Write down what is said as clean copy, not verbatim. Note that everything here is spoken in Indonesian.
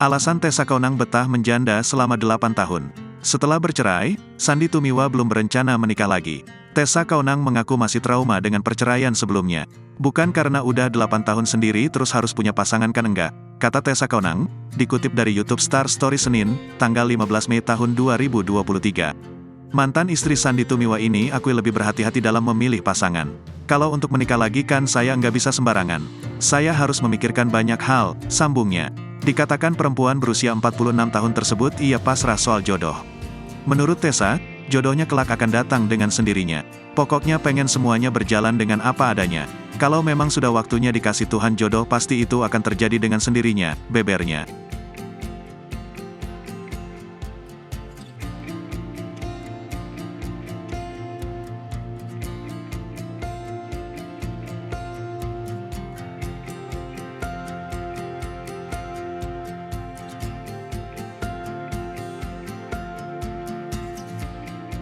Alasan Tessa Kaunang betah menjanda selama 8 tahun. Setelah bercerai, Sandy Tumiwa belum berencana menikah lagi. Tessa Kaunang mengaku masih trauma dengan perceraian sebelumnya. Bukan karena udah 8 tahun sendiri terus harus punya pasangan kan enggak, kata Tessa Kaunang, dikutip dari YouTube Star Story Senin, tanggal 15 Mei tahun 2023. Mantan istri Sandy Tumiwa ini akui lebih berhati-hati dalam memilih pasangan. Kalau untuk menikah lagi kan saya nggak bisa sembarangan. Saya harus memikirkan banyak hal, sambungnya. Dikatakan perempuan berusia 46 tahun tersebut ia pasrah soal jodoh. Menurut Tessa, jodohnya kelak akan datang dengan sendirinya. Pokoknya pengen semuanya berjalan dengan apa adanya. Kalau memang sudah waktunya dikasih Tuhan jodoh pasti itu akan terjadi dengan sendirinya, bebernya.